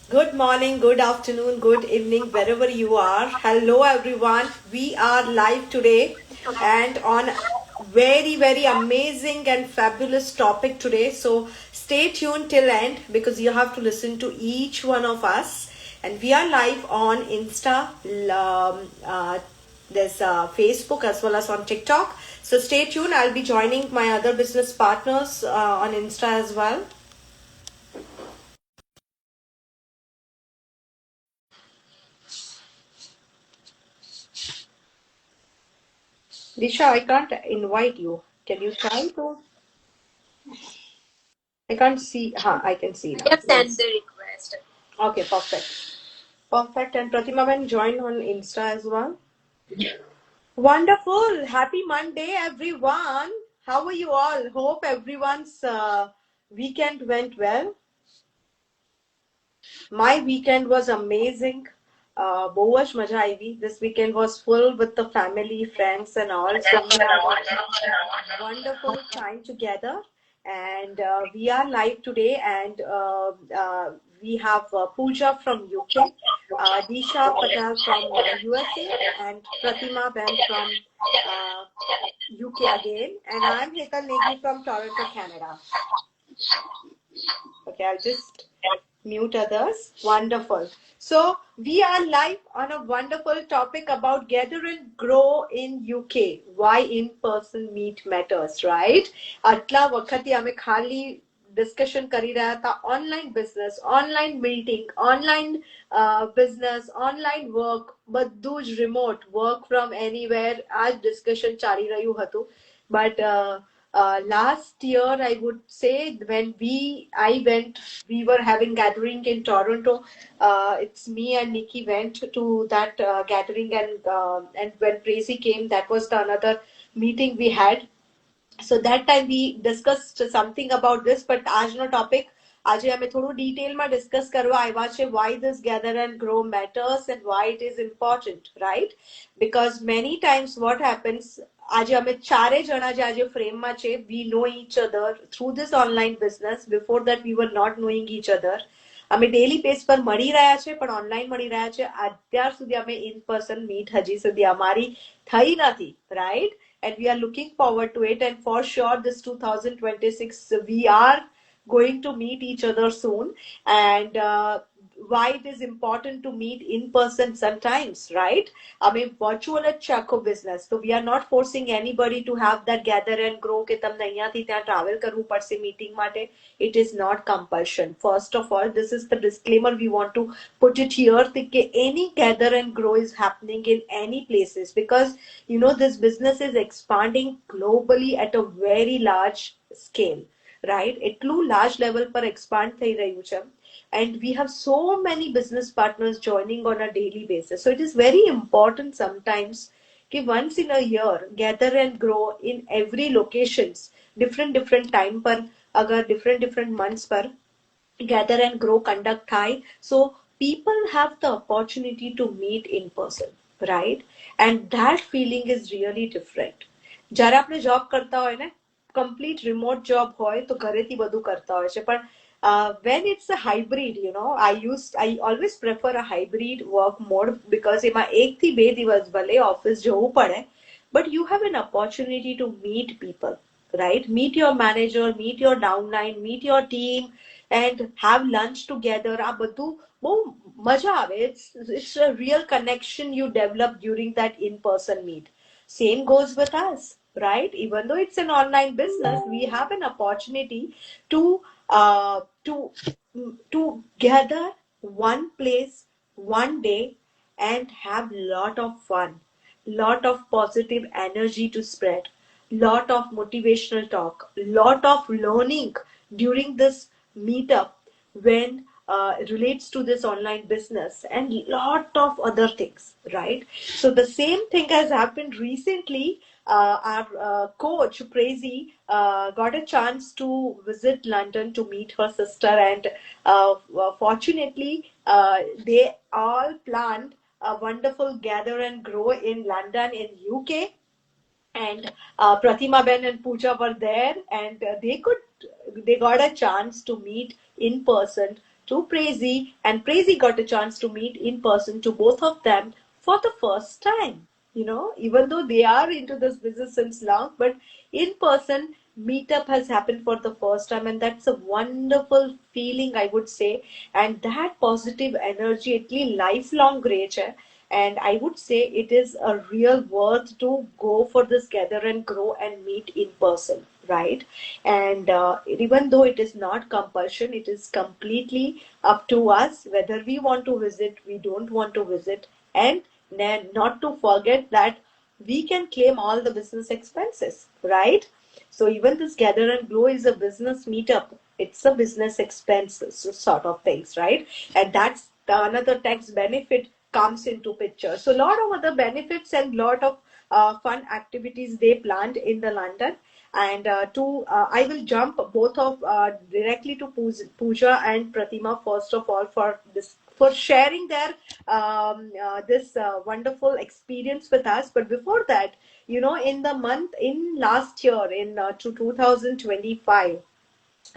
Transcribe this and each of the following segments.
Good morning, good afternoon, good evening, wherever you are. Hello, everyone. We are live today and on very amazing and fabulous topic today. So stay tuned till end because you have to listen to each one of us. And we are live on Insta, there's Facebook as well as on TikTok. So stay tuned. I'll be joining my other business partners on Insta as well. Disha, I can't invite you. Can you try to? I can't see. I can see now. I've sent Yes. the request. Okay, perfect. Perfect. And Pratima Ben joined on Insta as well. Wonderful. Happy Monday, everyone. How are you all? Hope everyone's weekend went well. My weekend was amazing. બહુ જ મજા આવી. This weekend was full with the family, friends, and all. So we had a wonderful time together. And we are live today, and we have Pooja from UK, Disha Patel from USA, and Pratima Ben from uh, UK again. And I'm Hetal Negi from Toronto, Canada. Okay, I'll just mute others. Wonderful. So we are live on a wonderful topic about gather and grow in UK. Why in-person meet matters, right? આટલા વખતે અમે ખાલી discussion કરી રહ્યા હતા online business online meeting online business online work બધું જ remote work from anywhere આ જ ડિસ્કશન ચાલી રહ્યું હતું but last year I would say when I went, we were having gathering in Toronto. It's me and Nikki went to that gathering, and when Tracy came, that was the another meeting we had. So that time we discussed something about this, but આજનો topic આજે અમે થોડું ડિટેલમાં discuss કરવા આવ્યા છે why this gather and grow matters and why it is important, right? Because many times what happens, આજે અમે ચારે જણા જે આજે ફ્રેમમાં છે, we know each other through this online business. Before that we were not knowing each other. અમે daily base પર મળી રહ્યા છે પણ ઓનલાઈન મળી રહ્યા છે. અત્યાર સુધી અમે ઇન પર્સન મીટ હજી સુધી અમારી થઈ નથી, right? And we are looking forward to it. And for sure, this 2026, we are going to meet each other soon. And why it is important to meet in person sometimes, right? I mean, virtual at Chaco business. So we are not forcing anybody to have that gather and grow કે તમને અહીંયાથી ત્યાં travel કરવું પડશે meeting માટે. It is not compulsion. First of all, this is the disclaimer we want to put it here that any gather and grow is happening in any places because this business is expanding globally at a very large scale, right? એટલું large level પર expand થઈ રહ્યું છે. And we have so many business partners joining on a daily basis. So it is very important sometimes कि once in a year gather and grow in every locations, different time पर अगर different months पर gather and grow conduct થાય. So people have the opportunity to meet in person, right? And that feeling is really different. જ્યારે આપણે job કરતા હોય ને complete remote job હોય તો ઘરેથી બધું કરતા હોય છે પણ when it's a hybrid, I always prefer a hybrid work mode because એમાં 1 થી 2 દિવસ ભલે ઓફિસ જવું પડે but you have an opportunity to meet people, right? Meet your manager, meet your downline, meet your team, and have lunch together. આ બધું બહુ મજા આવે. It's a real connection you develop during that in-person meet. Same goes with us, right? Even though it's an online business, we have an opportunity to uh, to to gather one place one day and have lot of fun, lot of positive energy to spread, lot of motivational talk, lot of learning during this meetup when relates to this online business and lot of other things, right? So the same thing has happened recently. Our coach Crazy got a chance to visit London to meet her sister, and fortunately, they all planned a wonderful gather and grow in London in UK, and Pratima Ben and Pooja were there, and they got a chance to meet in person to Prezi, and Prezi got a chance to meet in person to both of them for the first time. Even though they are into this business since long, but in person meetup has happened for the first time, and that's a wonderful feeling, I would say. And that positive energy, at least lifelong great. And I would say it is a real worth to go for this gather and grow and meet in person, right? And even though it is not compulsion, it is completely up to us whether we want to visit, we don't want to visit. And then not to forget that we can claim all the business expenses, right? So even this gather and grow is a business meetup. It's a business expenses sort of things, right? And that's another tax benefit comes into picture. So a lot of other benefits and lot of fun activities they planned in the London. And I will jump both of directly to Pooja and Pratima first of all for this, for sharing their this wonderful experience with us. But before that, in the month in last year in 2025,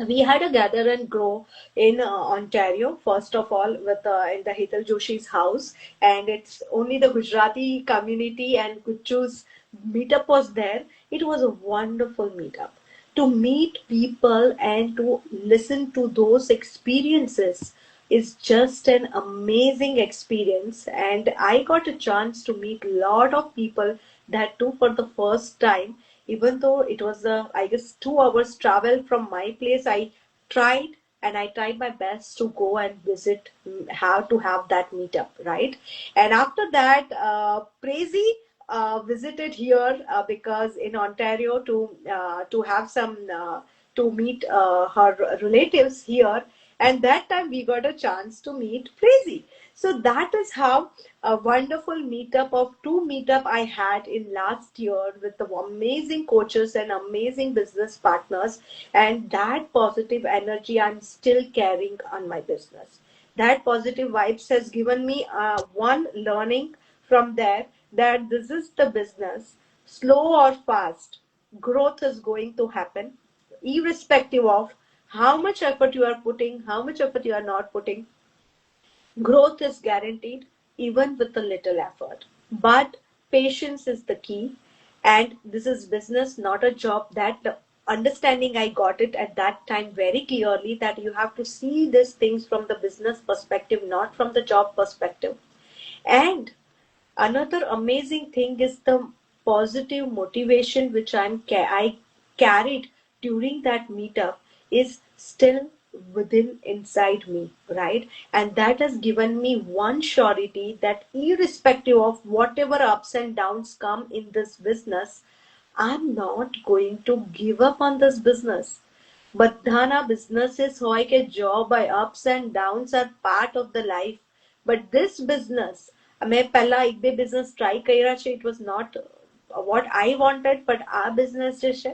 we had a gather and grow in Ontario, first of all, with in the Hetal Joshi's house, and it's only the Gujarati community and Kuchu's meetup was there. It was a wonderful meetup to meet people and to listen to those experiences is just an amazing experience. And I got a chance to meet a lot of people, that too for the first time. Even though it was I guess 2 hours travel from my place, tried I tried my best to go and visit, how to have that meetup, right? And after that, Prezi visited here because in Ontario to have some to meet her relatives here, and that time we got a chance to meet Prezi. So that is how a wonderful meetup of two meetup I had in last year with the amazing coaches and amazing business partners, and that positive energy I'm still carrying on my business. That positive vibes has given me one learning from there, that this is the business, slow or fast, growth is going to happen irrespective of how much effort you are putting, how much effort you are not putting. Growth is guaranteed even with a little effort. But patience is the key. And this is business, not a job. That the understanding I got it at that time very clearly, that you have to see these things from the business perspective, not from the job perspective. And another amazing thing is the positive motivation which I carried during that meetup is still within inside me, right? And that has given me one surety that irrespective of whatever ups and downs come in this business, I'm not going to give up on this business. બધાના businesses હોય કે job by ups and downs are part of the life. But this business, મેં પહેલા એક બે business try કર્યા છે, it was not what I wanted, but our business જે છે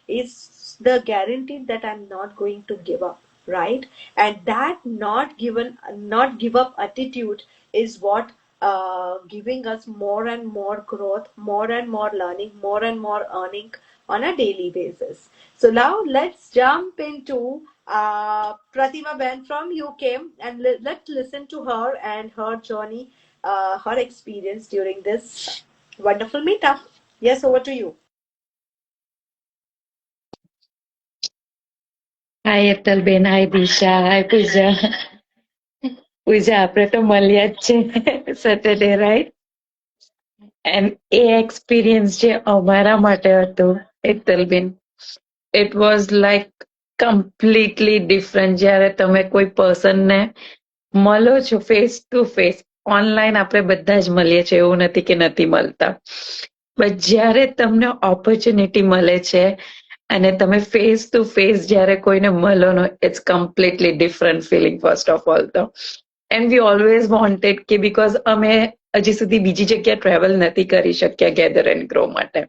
is the guarantee that I'm not going to give up, right? And that not give up attitude is what giving us more and more growth, more and more learning, more and more earning on a daily basis. So now let's jump into Pratima Ben from UK, and let's listen to her and her journey, her experience during this wonderful meetup. Yes, over to you. Hi Etalben, hi Disha, hi Pooja. Pooja, આપણે તો મળ્યા જ છે Saturday, right? And એ experience જે અમારા માટે હતું એતલબેન, it was like completely different. જ્યારે તમે કોઈ પર્સનને મળો છો ફેસ ટુ ફેસ, ઓનલાઈન આપણે બધા જ મળીએ છીએ, એવું નથી કે નથી મળતા, બટ જ્યારે તમને ઓપોર્ચ્યુનિટી મળે છે અને તમે ફેસ ટુ ફેસ જ્યારે કોઈને મળો know, it's completely different feeling first of all તો. એન્ડ વી ઓલવેઝ વોન્ટેડ કે, બીકોઝ અમે હજી સુધી બીજી જગ્યાએ ટ્રાવેલ નથી કરી શક્યા ગેધર એન્ડ ગ્રો માટે.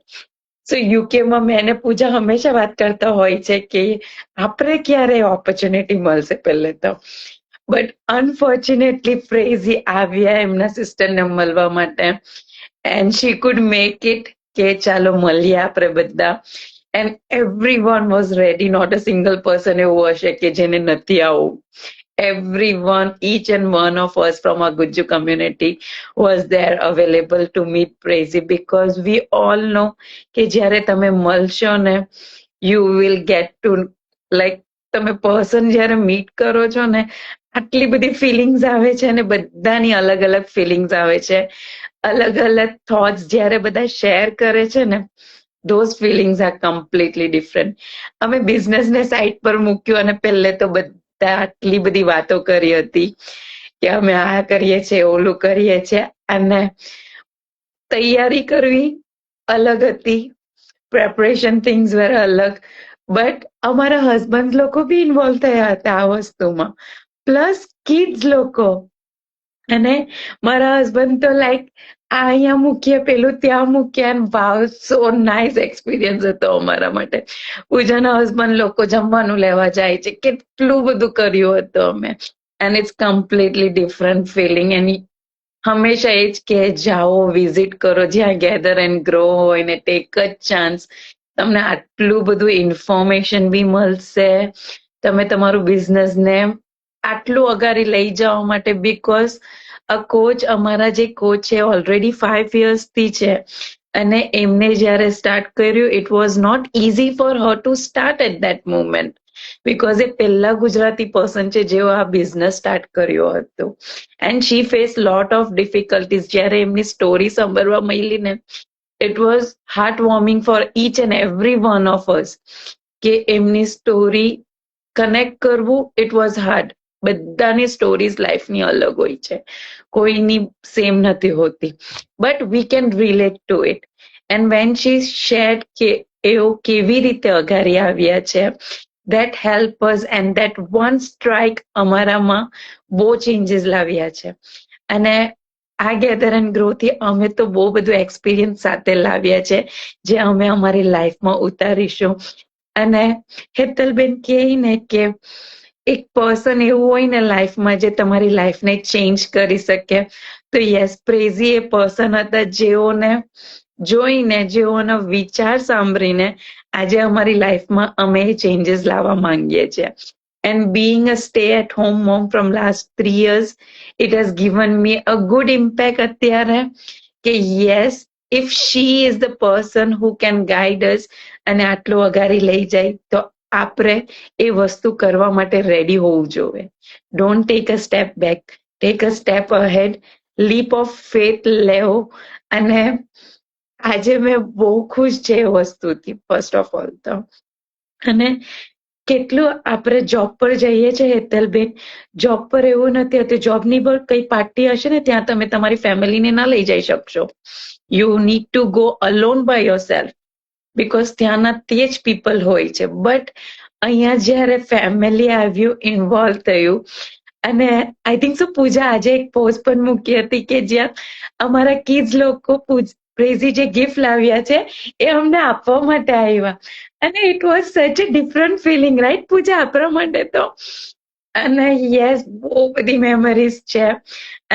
સો યુકેમાં મેં અને પૂજા હંમેશા વાત કરતા હોય છે કે આપણે ક્યારે ઓપોર્ચ્યુનિટી મળશે પહેલે તો. બટ અનફોર્ચ્યુનેટલી પ્રેઝી આવ્યા એમના સિસ્ટરને મળવા માટે, and she could make it કે ચાલો મળીએ આપણે બધા. And every one was ready, not a single person એવું હશે કે જેને નથી આવું. everyone, each and one of us from our Gujju community was there available to meet Prezi, because we all know કે જ્યારે તમે મળશો ને, you will get to, like, તમે પર્સન જ્યારે મીટ કરો છો ને, આટલી બધી ફિલિંગ્સ આવે છે અને બધાની અલગ અલગ ફિલિંગ્સ આવે છે, અલગ અલગ થોટ્સ જ્યારે બધા શેર કરે છે ને, those feelings are completely different. અમે બિઝનેસ ને સાઈડ પર મૂક્યું અને પહેલે તો બધા આટલી બધી વાતો કરી હતી કે અમે આ કરીએ છીએ, ઓલું કરીએ છીએ, અને તૈયારી કરવી અલગ હતી, પ્રેપરેશન થિંગ્સ વેર અલગ, બટ અમારા હસબન્ડ લોકો બી ઇન્વોલ્વ થયા હતા આ વસ્તુમાં, પ્લસ કિડ્સ લોકો. અને મારા હસબન્ડ તો લાઈક આ અહીંયા મૂકીએ, પેલું ત્યાં મૂકીએ, અને વાવ, સો નાઇસ એક્સપિરિયન્સ હતો અમારા માટે. પૂજાના હસબન્ડ લોકો જમવાનું લેવા જાય છે, કેટલું બધું કર્યું હતું અમે, and it's completely different feeling. એની હંમેશા એ જ કે જાઓ, વિઝિટ કરો જ્યાં ગેધર એન્ડ ગ્રો હોય ને, ટેક અ ચાન્સ. તમને આટલું બધું ઇન્ફોર્મેશન બી મળશે, તમે તમારું બિઝનેસને આટલું અગાડી લઈ જવા માટે, બીકોઝ અ કોચ, અમારા જે કોચ છે ઓલરેડી 5 yearsથી છે, અને એમને જ્યારે સ્ટાર્ટ કર્યું, it was not easy for her to start at that moment, because એ પહેલા ગુજરાતી પર્સન છે જેઓ આ બિઝનેસ સ્ટાર્ટ કર્યો હતો. And she face lot of difficulties. જ્યારે એમની સ્ટોરી સાંભળવા મળી ને, it was heart warming for each and every one of us, કે એમની સ્ટોરી કનેક્ટ કરવું, ઇટ વોઝ હાર્ડ. બધાની સ્ટોરીઝ લાઈફની અલગ હોય છે, કોઈની સેમ નથી હોતી, but we can relate to it. And when she shared કે એઓ કેવી રીતે અગાડી આવ્યા છે, that help us, and that one strike અમારામાં બહુ ચેન્જીસ લાવ્યા છે. અને આ ગેધર એન્ડ ગ્રો થી અમે તો બહુ બધું એક્સપિરિયન્સ સાથે લાવ્યા છે, જે અમે અમારી લાઈફમાં ઉતારીશું. અને હેતલબેન કહે ને કે એક પર્સન એવું હોય ને લાઈફમાં જે તમારી લાઈફને ચેન્જ કરી શકે, તો યસ, પ્રેઝી એ પર્સન હતા જેઓને જોઈને, જેઓના વિચાર સાંભળીને આજે અમારી લાઈફમાં અમે ચેન્જીસ લાવવા માંગીએ છીએ. And being a stay-at-home mom from last 3 years, it has given me a good impact અત્યારે, કે yes, if she is the person who can guide us અને આટલું અગાડી લઈ જાય, તો આપણે એ વસ્તુ કરવા માટે રેડી હોવું જોઈએ. Don't take a step back, take a step ahead, leap of faith લેવો. અને આજે મેં બહુ ખુશ છે એ વસ્તુથી, ફર્સ્ટ ઓફ ઓલ તો. અને કેટલું આપણે જોબ પર જઈએ છીએ હેતલબેન, જોબ પર એવું નથી હોતું, જોબની પર કઈ પાર્ટી હશે ને ત્યાં તમે તમારી ફેમિલીને ના લઈ જઈ શકશો. You need to go alone by your self, because ત્યાંના તે જ પીપલ હોય છે. બટ અહીંયા જ્યારે ફેમિલી આવ્યું, ઇન્વોલ્વ થયું, અને આઈ થિંક સો પૂજા આજે એક પોસ્ટ પણ મૂકી હતી કે જ્યાં અમારા કિડ્સ લોકો પ્રેઝી જે ગિફ્ટ લાવ્યા છે એ અમને આપવા માટે આવ્યા, અને it was such a different feeling, right Pooja, આપણા માટે તો. અને યસ, બહુ બધી મેમરીઝ છે,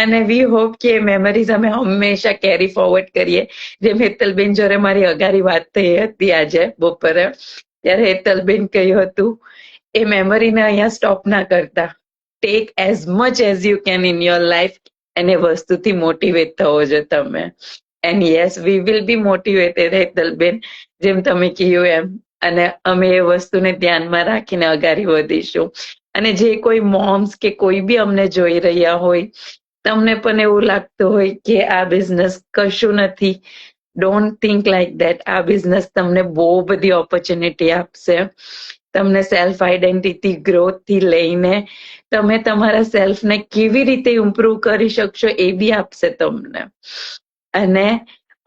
અને વી હોપ કે એ મેમરીઝ અમે હંમેશા કેરી ફોરવર્ડ કરીએ. જેમ હેતલબેન જોડે મારી અગારી વાત થઈ હતી આજે બપોરે, ત્યારે હેતલબેન કહ્યું હતું એ મેમરીને અહીંયા સ્ટોપ ના કરતા, take as much as you can in your life, અને વસ્તુથી મોટિવેટ થવો છો તમે. And yes, we will be motivated Hetalben, જેમ તમે કહ્યું એમ. અને અમે એ વસ્તુને ધ્યાનમાં રાખીને અગાડી વધીશું. અને જે કોઈ મોમ્સ કે કોઈ બી અમને જોઈ રહ્યા હોય, તમને પણ એવું લાગતું હોય કે આ બિઝનેસ કશું નથી, ડોન્ટ થિંક લાઈક ધેટ. આ બિઝનેસ તમને બહુ બધી ઓપોર્ચ્યુનિટી આપશે. તમને સેલ્ફ આઈડેન્ટિટી ગ્રોથ થી લઈને તમે તમારા સેલ્ફને કેવી રીતે ઇમ્પ્રુવ કરી શકશો એ બી આપશે તમને. અને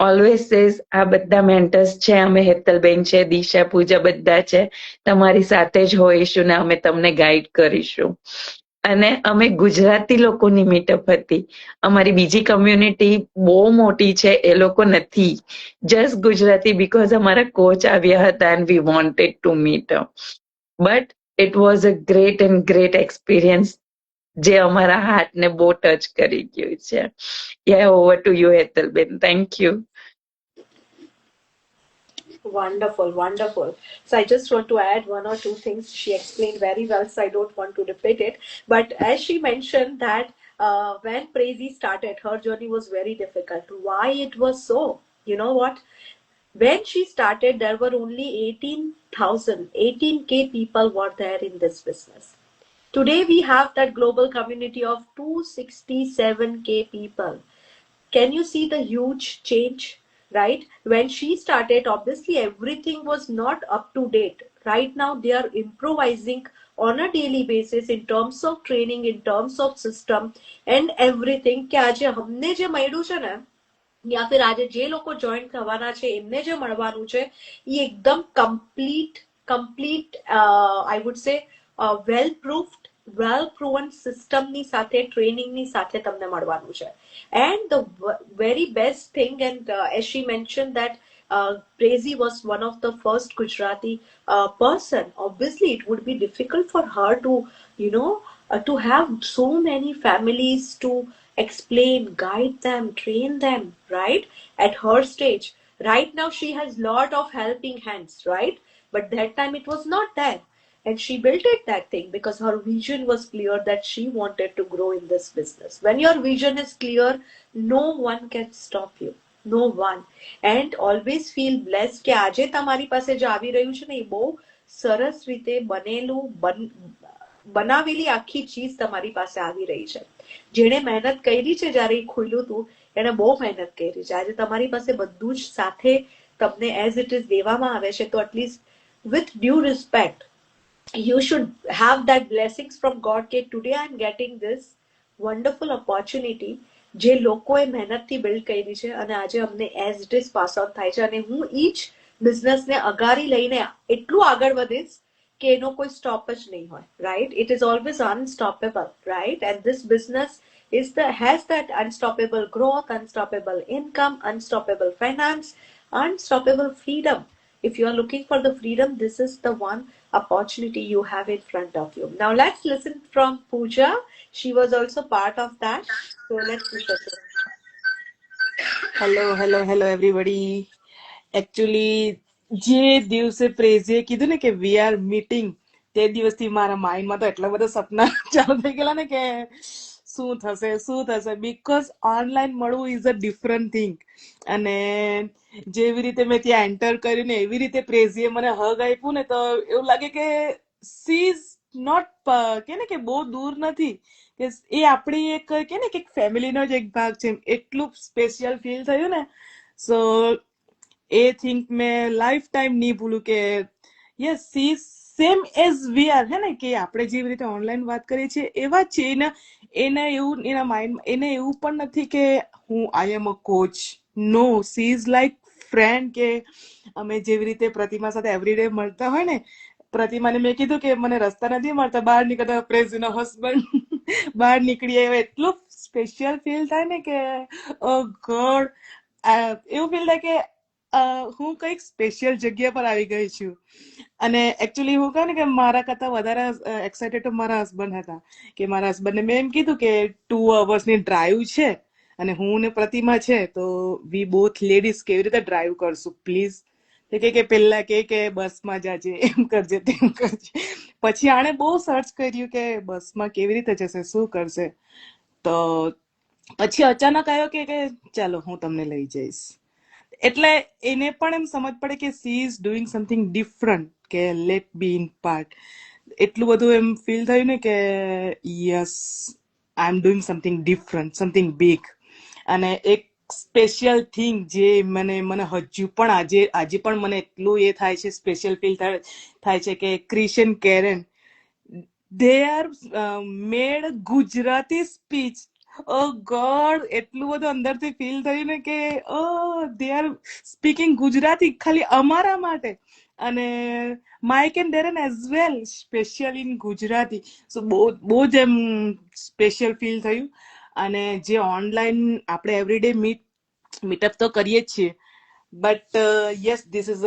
ઓલવેઝ સેઝ, આ બધા મેન્ટર્સ છે, અમે હેતલબેન છે, દિશા, પૂજા, બધા છે, તમારી સાથે જ હોઈશું ને અમે તમને ગાઈડ કરીશું. અને અમે ગુજરાતી લોકોની મીટઅપ હતી, અમારી બીજી કમ્યુનિટી બહુ મોટી છે, એ લોકો નથી, જસ્ટ ગુજરાતી, બીકોઝ અમારા કોચ આવ્યા હતા and we wanted to meet. But it was a great and great experience, જે અમારા હાર્ટને બહુ ટચ કરી ગયું છે. Yeah, over to you, Hetalben. Thank you. Wonderful, wonderful. So I just want to add one or two things. She explained very well, so I don't want to repeat it. But as she mentioned that when Prezi started, her journey was very difficult. Why it was so? You know what? When she started, there were only 18,000, 18K people were there in this business. Today we have that global community of 267K people. Can you see the huge change? Right? When she started, obviously everything was not up to date. Right now, they are improvising on a daily basis in terms of training, in terms of system and everything. કે આજે અમને જે મળ્યું છે ને યા फिर આજે જે લોકો જોઈન થવાના છે એમને જે મળવાનું છે એ એકદમ complete I would say well proved well proven સિસ્ટમની સાથે ટ્રેનિંગની સાથે તમને મળવાનું છે and the very best thing and as she mentioned that Prezi was one of the first Gujarati person. Obviously, it would be difficult for her to, you know, to have so many families to explain, guide them, train them, right? At her stage. Right now, she has lot of helping hands, right? But that time it was not there. And she built it that thing because her vision was clear that she wanted to grow in this business. When your vision is clear, no one can stop you. No one. And always feel blessed કે આજે તમારી પાસે જે આવી રહ્યું છે ને એ બહુ સરસ રીતે બનાવેલી આખી ચીજ તમારી પાસે આવી રહી છે. જેણે મહેનત કરી છે જ્યારે એ ખુલ્યું હતું એને બહુ મહેનત કરી છે. આજે તમારી પાસે બધું જ સાથે તમને એઝ ઇટ ઇઝ દેવામાં આવે છે તો at least with due respect you should have that blessings from God કે today I'm getting this wonderful opportunity જે લોકોએ મહેનતથી બિલ્ડ કરી છે અને આજે અમને as it is pass out થાય છે અને હું ઈ જ બિઝનેસને અગારી લઈને એટલું આગળ વધીશ કે એનો કોઈ સ્ટોપ જ નહીં હોય right it is always unstoppable right and this business has that unstoppable growth, unstoppable income, unstoppable finance, unstoppable freedom. If you are looking for the freedom, this is the one opportunity you have in front of you. Now let's listen from Pooja. She was also part of that. So let's listen to her. Hello everybody. Actually જે દિવસે પ્રેઝીએ કીધું ને કે we are meeting તે દિવસથી મારા માઇન્ડમાં તો એટલા બધા સપના ચાલુ થઈ ગયેલા ને કે શું થશે બીકોઝ ઓનલાઈન મળવું ઇઝ અ ડિફરન્ટ થિંગ. અને જેવી રીતે મેં ત્યાં એન્ટર કર્યું ને એવી રીતે પ્રેઝીએ મને હગ આપ્યું ને તો એવું લાગે કે સી ઇઝ નોટ કે ને કે બહુ દૂર નથી કે એ આપણી એક કે ને કે ફેમિલીનો જ એક ભાગ છે એટલું સ્પેશિયલ ફીલ થયું ને. સો એ થિંક મેં લાઈફ ટાઈમ નહીં ભૂલું કે yes see same as we are હે ને કે આપણે જેવી રીતે ઓનલાઈન વાત કરીએ છીએ એવા જ છે. એને એવું એના માઇન્ડ એને એવું પણ નથી કે હું I am a coach. No, she is like friend કે અમે જેવી રીતે પ્રતિમા સાથે એવરીડે મળતા હોય ને. પ્રતિમાને મેં કીધું કે મને રસ્તા નથી મળતા બહાર નીકળતા પ્રેઝીનો હસબન્ડ બહાર નીકળી આવ્યો એટલું સ્પેશિયલ ફીલ થાય ને કે ઓ ગોડ એવું ફીલ થાય કે હું કઈક સ્પેશિયલ જગ્યા પર આવી ગઈ છું. અને એકચ્યુઅલી હું કહું ને કે મારા કરતા વધારે એક્સાઇટેડ તો મારા હસબન્ડ હતા કે મારા હસબન્ડને મેં એમ કીધું કે 2 અવર્સની ડ્રાઈવ છે અને હું ને પ્રતિમા છે તો વી બોથ લેડીઝ કેવી રીતે ડ્રાઈવ કરશું પ્લીઝ. કે પેલા કે બસમાં જાજે એમ કરજે તેમ કરજે. પછી આણે બહુ સર્ચ કર્યું કે બસમાં કેવી રીતે જશે શું કરશે. તો પછી અચાનક આવ્યો કે ચાલો હું તમને લઈ જઈશ. એટલે એને પણ એમ સમજ પડે કે she is doing something different કે લેટ બી ઇન પાર્ટ. એટલું બધું એમ ફીલ થયું ને કે yes I am doing something different something big. અને એક સ્પેશિયલ થિંગ જે મને હજુ પણ આજે પણ મને એટલું એ થાય છે સ્પેશિયલ ફીલ થાય છે કે Krishan Karan they are made Gujarati speech. Oh God એટલું બધું અંદરથી ફીલ થયું ને કે દે આર સ્પીકિંગ ગુજરાતી ખાલી અમારા માટે અને Mike and Darren as well special in Gujarati. So બહુ જ એમ સ્પેશિયલ ફીલ થયું. અને જે ઓનલાઈન આપણે એવરીડે મીટઅપ તો કરીએ જ છીએ but yes this is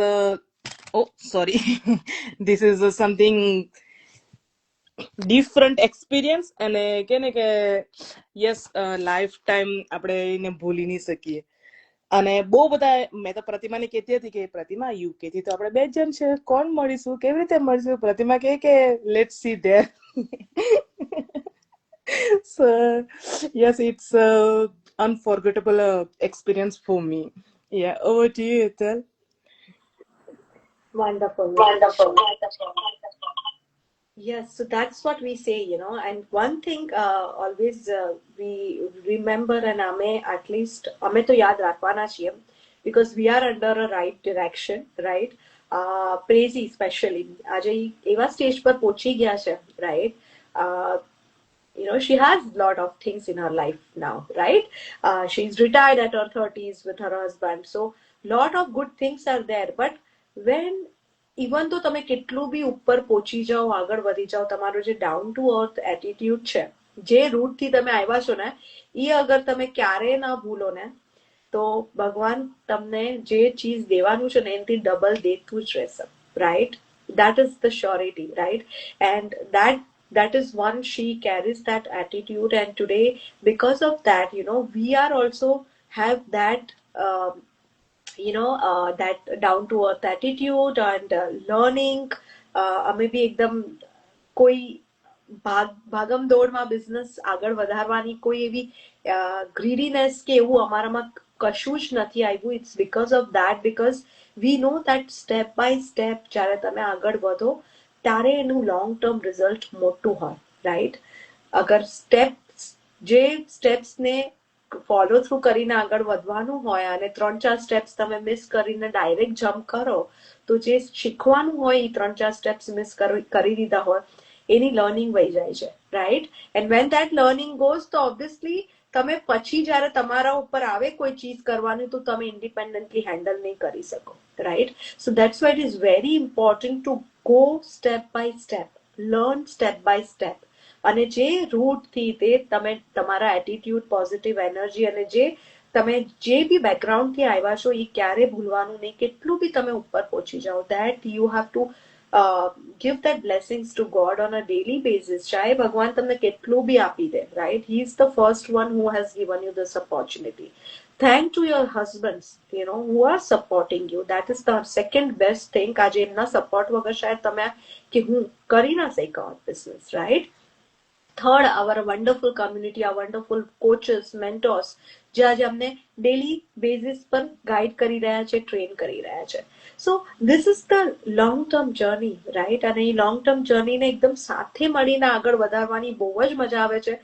this is something different experience અને કે ને કે યસ લાઈફ ટાઈમ આપણે એને ભૂલી નહીં શકીએ. અને બહુ બધા મેં તો પ્રતિમાને કહેતી હતી કે પ્રતિમા યુકે થી તો આપણે 2 જણ છે, કોણ મળીશું, કેવી રીતે મળીશું? પ્રતિમા કહે કે let's see there. So yes, it's a unforgettable experience for me. Yeah, over to you, Ethel. Wonderful. Wonderful. Yes, so that's what we say, you know. And one thing always we remember and ame at least ame to yaad rakhwana chiye because we are under a right direction, right? Praise especially આજે ઈ એવા stage પર પહોંચી ગયા છે, right? You know, she has a lot of things in her life now, right? She's retired at her 30s with her husband, so lot of good things are there. But when even તો તમે કેટલું બી ઉપર પહોંચી જાઓ, આગળ વધી જાઓ, તમારો જે ડાઉન ટુ અર્થ એટીટ્યુડ છે, જે રૂટથી તમે આવ્યા છો ને, એ અગર તમે ક્યારે ના ભૂલો ને, તો ભગવાન તમને જે ચીજ દેવાનું છે ને એનાથી ડબલ દેતું જ રહેશે, right? That is the surety, right? And that is one, she carries that attitude, and today because of that, you know, we are also have that that down to earth attitude and learning. અમે બી એકદમ કોઈ ભાગમ દોડમાં business આગળ વધારવાની કોઈ એવી ગ્રીડીનેસ કે એવું અમારામાં કશું જ નથી આવ્યું. It's because of that, because we know that step by step જ્યારે તમે આગળ વધો ત્યારે એનું લોંગ ટર્મ રિઝલ્ટ મોટું હોય, રાઈટ? અગર જે સ્ટેપ્સને ફોલો થ્રુ કરીને આગળ વધવાનું હોય અને 3-4 સ્ટેપ્સ તમે મિસ કરીને ડાયરેક્ટ જમ્પ કરો તો જે શીખવાનું હોય એ 3-4 સ્ટેપ્સ મિસ કરી દીધા હોય એની લર્નિંગ વહી જાય છે, right? And when that learning goes તો ઓબ્વિયસલી તમે પછી જ્યારે તમારા ઉપર આવે કોઈ ચીજ કરવાની તો તમે ઇન્ડિપેન્ડન્ટલી હેન્ડલ નહીં કરી શકો, right? So that's why it is very important to go step by step, learn step by step. અને જે રૂટથી તે તમે તમારા એટીટ્યુડ, પોઝિટિવ એનર્જી અને તમે જે બી બેકગ્રાઉન્ડથી આવ્યા છો એ ક્યારે ભૂલવાનું નહીં. કેટલું બી તમે ઉપર પહોંચી જાઓ, that you have to give that blessings to God on a daily basis. ચાહે ભગવાન તમને કેટલું બી આપી દે, right? He is the first one who has given you this opportunity. Thank to your husbands, you know, who are supporting you. That is the second best thing. આજે એમના support વગર શાયદ તમે કે હું કરી ના શક્યા business, right? Third, our wonderful community, our wonderful coaches, mentors, જે આજે અમને ડેલી બેઝિસ પર ગાઈડ કરી રહ્યા છે, ટ્રેન કરી રહ્યા છે. So this is the long term journey, right? અને એ લોંગ ટર્મ જર્નીને એકદમ સાથે મળીને આગળ વધારવાની બહુ જ મજા આવે છે,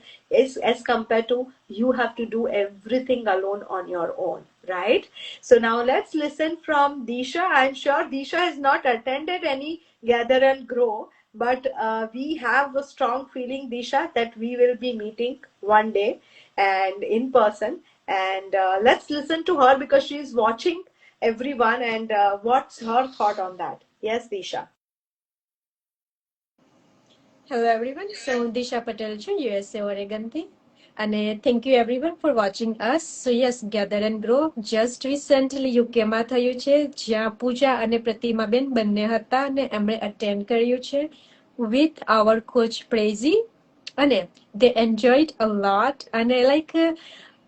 as compare to you have to do everything alone on your own, right? So now let's listen from Disha. I'm sure Disha has not attended any Gather and Grow, but we have a strong feeling, Disha, that we will be meeting one day and in person. And let's listen to her because she is watching everyone and what's her thought on that. Yes, Disha. Hello everyone. So Disha Patel છે USA Oregon થી. અને thank you everyone for watching us. So yes, Gather and Grow just recently UK માં થયું છે, જ્યાં પૂજા અને પ્રતિમાબેન બંને હતા અને એમણે અટેન્ડ કર્યું છે with our coach Prazy. અને they enjoyed a lot. અને like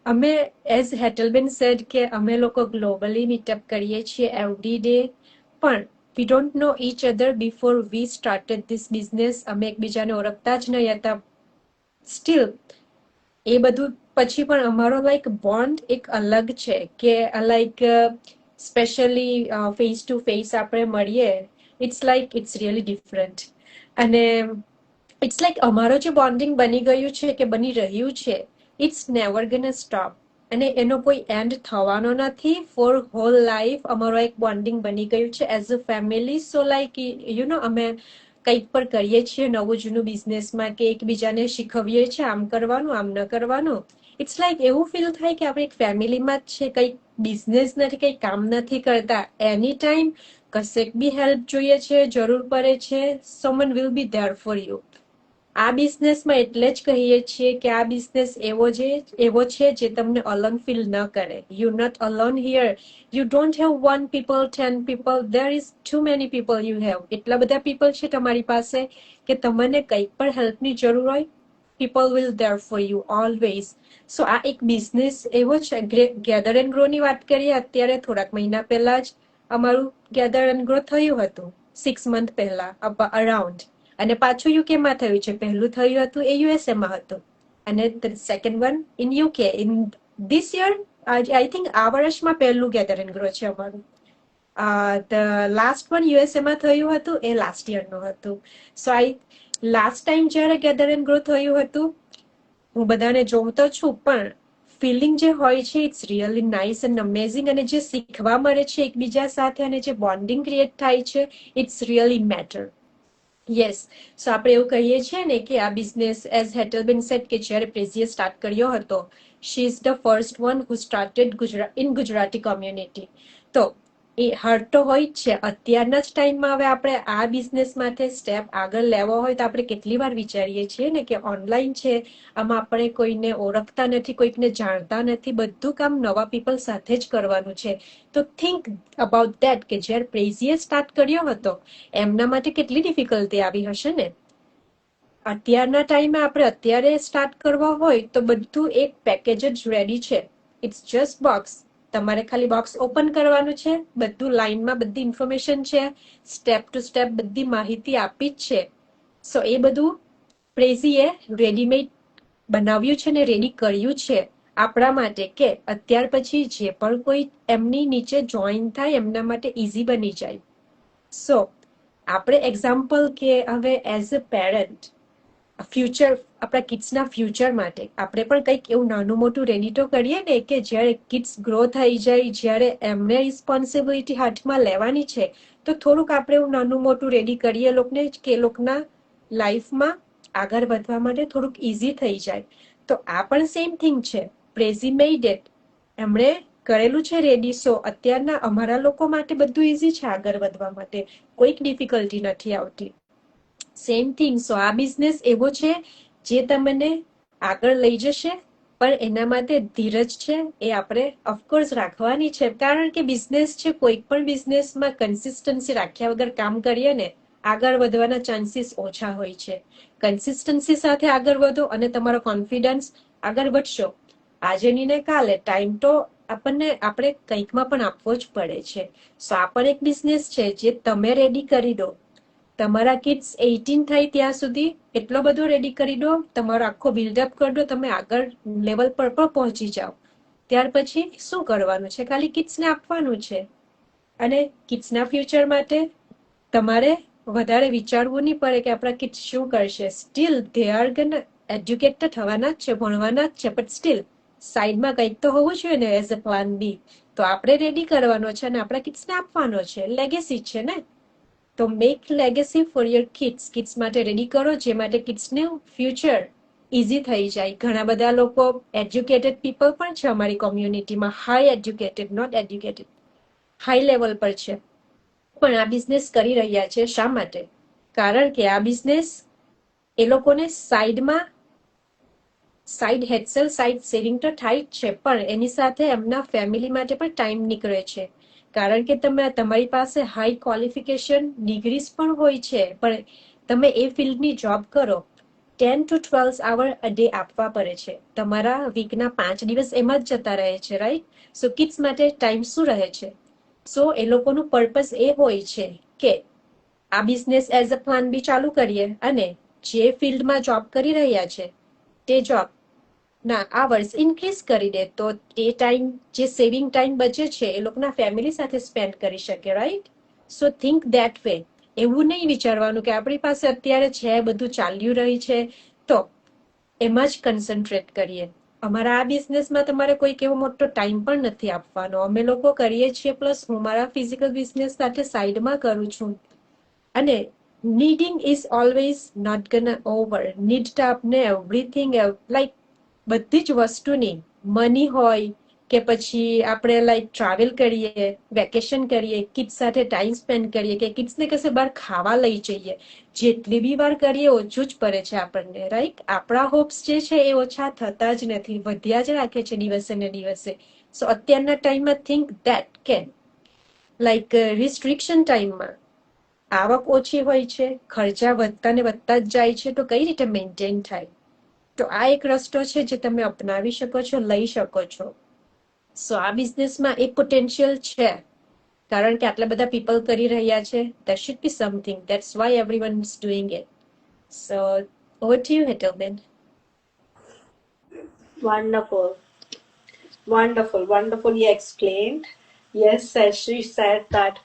અમે as હેટલબેન said કે અમે લોકો ગ્લોબલી મીટઅપ કરીએ છીએ every day, પણ we don't know each other before we started this business. અમે એકબીજાને ઓળખતા જ નહીં હતા. Still એ બધું પછી પણ અમારો લાઈક બોન્ડ એક અલગ છે કે like specially face to face આપણે મળીએ, it's like it's really different. અને ઇટ્સ લાઈક અમારો જે બોન્ડિંગ બની ગયું છે કે બની રહ્યું છે, ઇટ્સ નેવર ગોના સ્ટોપ. અને એનો કોઈ એન્ડ થવાનો નથી. ફોર હોલ લાઈફ અમારો એક બોન્ડિંગ બની ગયું છે as a family. So like you know અમે કંઈક પણ કરીએ છીએ નવું જૂનું બિઝનેસમાં કે એકબીજાને શીખવીએ છીએ આમ કરવાનું આમ ન કરવાનું. ઇટ્સ લાઈક એવું ફીલ થાય કે આપણે એક ફેમિલીમાં જ છે, કંઈક બિઝનેસ નથી, કંઈક કામ નથી કરતા. એની ટાઈમ કશેક બી હેલ્પ જોઈએ છે, જરૂર પડે છે, someone will be there for you. આ બિઝનેસમાં એટલે જ કહીએ છીએ કે આ બિઝનેસ એવો છે જે તમને અલોન ફીલ ન કરે. You not alone here. You don't have 1 people, 10 people. there is too many people you have. એટલા બધા પીપલ છે તમારી પાસે કે તમને કંઈક પણ હેલ્પની જરૂર હોય people will there for you always. સો આ એક બિઝનેસ એવો છે. ગેધર એન્ડ ગ્રો ની વાત કરીએ, અત્યારે થોડાક મહિના પહેલા જ અમારું ગેધર એન્ડ ગ્રો થયું હતું, 6 મંથ પહેલા અરાઉન્ડ. અને પાછું યુકેમાં થયું છે. પહેલું થયું હતું એ યુએસએમાં હતું, અને second one in UK in this year. I think આ વર્ષમાં પહેલું ગેધર એન્ડ ગ્રો છે અમારું. ધ લાસ્ટ વન યુએસએમાં થયું હતું એ લાસ્ટ યરનું હતું. સો લાસ્ટ ટાઈમ જ્યારે ગેધર એન્ડ ગ્રો થયું હતું, હું બધાને જોઉં તો છું, પણ ફિલિંગ જે હોય છે it's really nice and amazing. અને જે શીખવા મળે છે એકબીજા સાથે અને જે બોન્ડિંગ ક્રિએટ થાય છે ઇટ્સ રિયલી મેટર. યસ. સો આપણે એવું કહીએ છીએ ને કે આ બિઝનેસ એઝ હેટલબેન સેટ કે જ્યારે પ્રેઝીએ સ્ટાર્ટ કર્યો હતો, she is the first one who started in Gujarati community. તો એ હર તો હોય જ છે. અત્યારના જ ટાઈમમાં હવે આપણે આ બિઝનેસ માટે સ્ટેપ આગળ લેવો હોય તો આપણે કેટલી વાર વિચારીએ છીએ ને કે ઓનલાઈન છે, આમાં આપણે કોઈને ઓળખતા નથી, કોઈકને જાણતા નથી, બધું કામ નવા પીપલ સાથે જ કરવાનું છે. તો થિંક અબાઉટ દેટ કે જ્યારે પ્રેઝીએ સ્ટાર્ટ કર્યો હતો એમના માટે કેટલી ડિફિકલ્ટી આવી હશે ને. અત્યારના ટાઈમે આપણે અત્યારે સ્ટાર્ટ કરવા હોય તો બધું એક પેકેજ જ રેડી છે. It's just box. તમારે ખાલી બોક્સ ઓપન કરવાનું છે, બધું લાઈનમાં બધી ઇન્ફોર્મેશન છે, સ્ટેપ ટુ સ્ટેપ બધી માહિતી આપી જ છે. સો એ બધું પ્રેઝીએ રેડીમેડ બનાવ્યું છે ને રેડી કર્યું છે આપણા માટે, કે અત્યાર પછી જે પણ કોઈ એમની નીચે જોઈન થાય એમના માટે ઇઝી બની જાય. સો આપણે એક્ઝામ્પલ કે હવે એઝ અ પેરેન્ટ ફ્યુચર, આપણા કિડ્સના ફ્યુચર માટે આપણે પણ કંઈક એવું નાનું મોટું રેડી તો કરીએ ને કે જ્યારે કિડ્સ ગ્રો થઈ જાય, જ્યારે એમને રિસ્પોન્સિબિલિટી હાથમાં લેવાની છે, તો થોડુંક આપણે એવું નાનું મોટું રેડી કરીએ લોકોને કે એ લોકોના લાઈફમાં આગળ વધવા માટે થોડુંક ઇઝી થઈ જાય. તો આ પણ સેમ થિંગ છે. પ્રેઝી મેડ ઇટ, એમણે કરેલું છે રેડી. સો અત્યારના અમારા લોકો માટે બધું ઇઝી છે આગળ વધવા માટે, કોઈક ડિફિકલ્ટી નથી આવતી. Same thing. સો આ બિઝનેસ એવો છે જે તમને આગળ લઈ જશે, પણ એના માટે ધીરજ છે એ આપણે ઓફકોર્સ રાખવાની છે. કારણ કે બિઝનેસ છે, કોઈ પણ બિઝનેસમાં કન્સિસ્ટન્સી રાખ્યા વગર કામ કરીએ ને આગળ વધવાના ચાન્સીસ ઓછા હોય છે. કન્સિસ્ટન્સી સાથે આગળ વધો અને તમારો કોન્ફિડન્સ આગળ વધશો. આજે ની ને કાલે ટાઈમ તો આપણે કંઈકમાં પણ આપવો જ પડે છે. સો આ પણ એક બિઝનેસ છે જે તમે રેડી કરી દો. તમારા કિડ્સ 18 થાય ત્યાં સુધી એટલો બધો રેડી કરી દો, તમારો આખો બિલ્ડઅપ કરી દો, તમે આગળ લેવલ પર પણ પહોંચી જાઓ. ત્યાર પછી શું કરવાનું છે? ખાલી કિડ્સને આપવાનું છે. અને કિડ્સના ફ્યુચર માટે તમારે વધારે વિચારવું નહીં પડે કે આપણા કિડ્સ શું કરશે. Steel they are gun educate તો થવાના જ છે, ભણવાના જ છે, બટ સ્ટીલ સાઈડમાં કંઈક તો હોવું જોઈએ ને એઝ અ પ્લાન બી. તો આપણે રેડી કરવાનો છે અને આપણા કિડ્સને આપવાનો છે. લેગેસી છે ને, તો make legacy for your kids. Kids માટે રેડી કરો, જે માટે કિડ્સનું ફ્યુચર ઇઝી થઈ જાય. ઘણા બધા લોકો એજ્યુકેટેડ પીપલ પણ છે અમારી કોમ્યુનિટીમાં, high educated, not educated, high level પર છે, પણ આ બિઝનેસ કરી રહ્યા છે. શા માટે? કારણ કે આ બિઝનેસ એ લોકોને સાઈડ હેડસેલ, સાઈડ સેવિંગ તો થાય જ છે, પણ એની સાથે એમના ફેમિલી માટે પણ ટાઈમ નીકળે છે. કારણ કે તમારી પાસે હાઈ ક્વોલિફિકેશન ડિગ્રીઝ પણ હોય છે, પણ તમે એ ફિલ્ડની જોબ કરો, 10 to 12 hour a day આપવા પડે છે. તમારા વીકના 5 દિવસ એમાં જ જતા રહે છે, રાઈટ? સો કિડ્સ માટે ટાઈમ શું રહે છે? સો એ લોકોનું પર્પઝ એ હોય છે કે આ બિઝનેસ એઝ અ પ્લાન બી ચાલુ કરીએ અને જે ફિલ્ડમાં જોબ કરી રહ્યા છે તે જોબ ના આવર્સ ઇન્ક્રીઝ કરી દે, તો એ ટાઈમ, જે સેવિંગ ટાઈમ બચે છે, એ લોકોના ફેમિલી સાથે સ્પેન્ડ કરી શકે, right? So think that way. એવું નહીં વિચારવાનું કે આપણી પાસે અત્યારે છે, બધું ચાલ્યું રહી છે, તો એમાં જ કન્સન્ટ્રેટ કરીએ. અમારા આ બિઝનેસમાં તમારે કોઈક એવો મોટો ટાઈમ પણ નથી આપવાનો. અમે લોકો કરીએ છીએ, પ્લસ હું મારા ફિઝિકલ બિઝનેસ સાથે સાઈડમાં કરું છું. અને needing is always not gone over. Need તો આપને એવરીથિંગ, લાઈક બધી જ વસ્તુની, મની હોય કે પછી આપણે લાઈક ટ્રાવેલ કરીએ, વેકેશન કરીએ, કિડ્સ સાથે ટાઈમ સ્પેન્ડ કરીએ, કે કિડ્સને કશે બહાર ખાવા લઈ જઈએ, જેટલી બી વાર કરીએ ઓછું જ પડે છે આપણને, રાઈટ? આપણા હોપ્સ જે છે એ ઓછા થતા જ નથી, વધ્યા જ રાખે છે દિવસે ને દિવસે. સો અત્યારના ટાઈમમાં થિંક દેટ કે લાઈક રિસ્ટ્રિક્શન ટાઈમમાં આવક ઓછી હોય છે, ખર્ચા વધતા ને વધતા જ જાય છે, તો કઈ રીતે મેન્ટેન થાય? તો આ એક રસ્તો છે જે તમે અપનાવી શકો છો, લઈ શકો છો. સો આ બિઝનેસમાં એક પોટેન્શિયલ છે, કારણ કે આટલા બધા પીપલ કરી રહ્યા છે. There should be something. That's why everyone is doing it. So over to you, Hetalben. Wonderful. Wonderfully explained. Yes, as she said that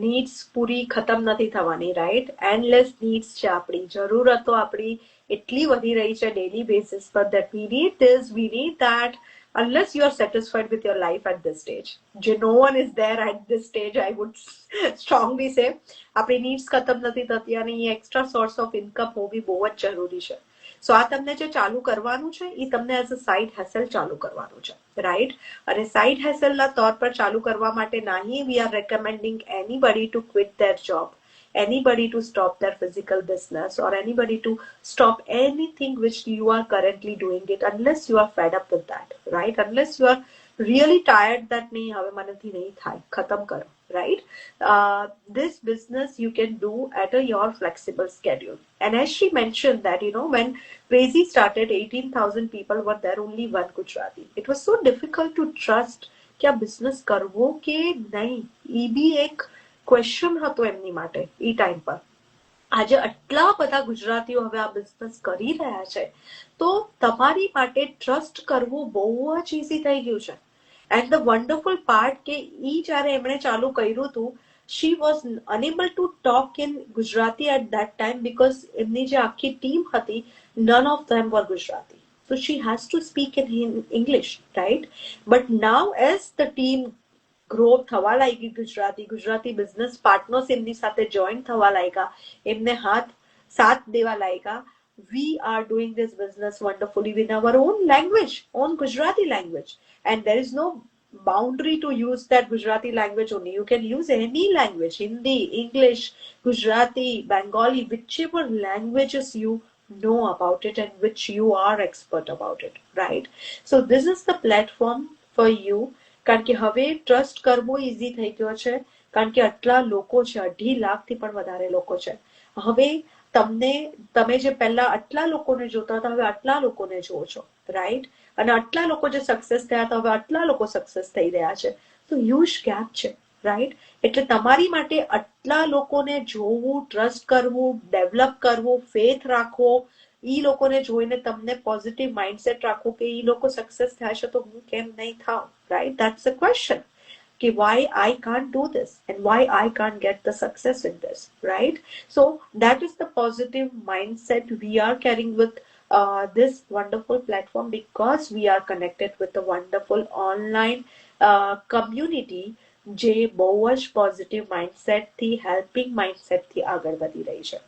needs પૂરી ખતમ નથી થવાની, right? Endless needs છે આપણી, જરૂરતો આપણી એટલી વધી રહી છે daily basis પર that we need this, we need that, unless you are satisfied with your life at this stage. No one is there at this stage, I would strongly say. આપણી needs ખતમ નથી થતી અને એ extra source of income હોવી બહુ જ જરૂરી છે. સો આ તમને જે ચાલુ કરવાનું છે એ તમને એઝ અ સાઇડ હેસલ ચાલુ કરવાનું છે, રાઈટ? અને સાઇડ હેસલના તौर પર ચાલુ કરવા માટે નહીં we are recommending anybody to quit their job, anybody to stop their physical business, or anybody to stop anything which you are currently doing it, unless you are fed up with that, right? Unless you are really tired that nahi have manathi nahi thai, khatam karo, right? This business you can do at your flexible schedule. And as she mentioned that, when Crazy started, 18,000 people were there, only one Gujarati. It was so difficult to trust कि આ business કરવો કે નહીં, એ બી એક question હતો એમની માટે એ time પર. આજે આટલા બધા ગુજરાતીઓ હવે આ બિઝનેસ કરી રહ્યા છે, તો તમારી માટે ટ્રસ્ટ કરવું બહુ જ ઈઝી થઈ ગયું છે. એન્ડ ધ વન્ડરફુલ પાર્ટ કે ઈ જ્યારે એમણે ચાલુ કર્યું હતું, she was unable to talk in Gujarati at that time because એમની જે આખી ટીમ હતી, none of them were Gujarati. So she has to speak in English, right? But now as the team grow થવા લાગી, Gujarati business partners એમની સાથે join થવા લાગ્યા, એમને સાથ દેવા લાગ્યા. We are doing this business wonderfully with our own language, own Gujarati language, and there is no boundary to use that Gujarati language only. You can use any language, Hindi, English, Gujarati, Bengali, whichever languages you know about it and which you are expert about it, right? So this is the platform for you. કારણ કે હવે trust કરવો easy થઈ ગયો છે, કારણ કે આટલા લોકો છે, 2.5 લાખથી પણ વધારે લોકો છે. હવે તમે જે પહેલા આટલા લોકોને જોતા હતા, હવે આટલા લોકોને જોવો છો, રાઈટ? અને આટલા લોકો જે સક્સેસ થયા હતા, હવે આટલા લોકો સક્સેસ થઈ રહ્યા છે. તો હ્યુજ ગેપ છે, રાઈટ? એટલે તમારી માટે આટલા લોકોને જોવું, ટ્રસ્ટ કરવું, ડેવલપ કરવું, ફેથ રાખવો, ઈ લોકોને જોઈને તમને પોઝિટિવ માઇન્ડસેટ રાખો કે ઈ લોકો સક્સેસ થયા છે તો હું કેમ નહીં થાઉં, રાઈટ? ધેટ્સ ધ ક્વેશ્ચન કે why I can't do this and why I can't get the success in this, right? So that is the positive mindset we are carrying with this wonderful platform, because we are connected with the wonderful online community જે બહુ જ positive માઇન્ડસેટથી, helping માઇન્ડસેટથી આગળ વધી રહી છે,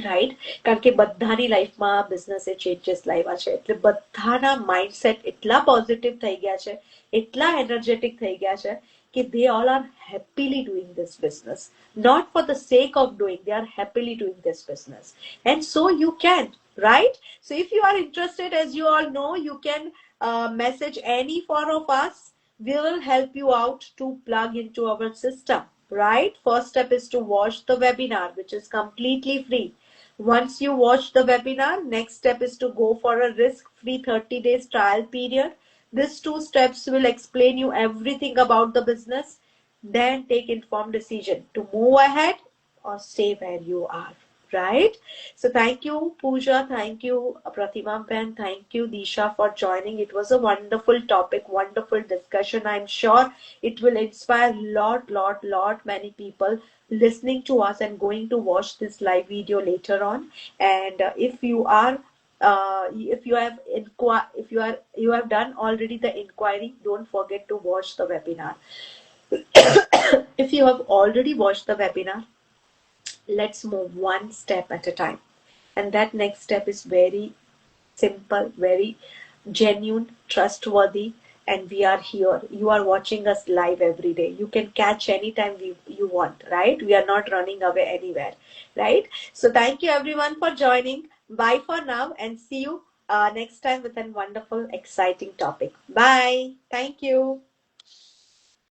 right? કારણ કે બધાની લાઈફમાં બિઝનેસે ચેન્જીસ લાવ્યા છે, એટલે બધાના માઇન્ડસેટ એટલા પોઝિટિવ થઈ ગયા છે, એટલા એનર્જેટિક થઈ ગયા છે કે they all are happily doing this business, not for the sake of doing, they are happily doing this business. And so you can, right? So if you are interested, as you all know, you can message any four of us. We will help you out to plug into our system, right? First step is to watch the webinar, which is completely free. Once you watch the webinar, next step is to go for a risk-free 30 days trial period. These 2 steps will explain you everything about the business. Then take informed decision to move ahead or stay where you are, right? So thank you, Pooja. Thank you, Pratima Ben. Thank you, Disha, for joining. It was a wonderful topic, wonderful discussion. I'm sure it will inspire lot many people listening to us and going to watch this live video later on. And if you have done already the inquiry, don't forget to watch the webinar. If you have already watched the webinar, let's move one step at a time. And that next step is very simple, very genuine, trustworthy, and we are here. You are watching us live every day. You can catch anytime you want, right? We are not running away anywhere, right? So thank you everyone for joining. Bye for now, and see you next time with a wonderful, exciting topic. Bye. Thank you.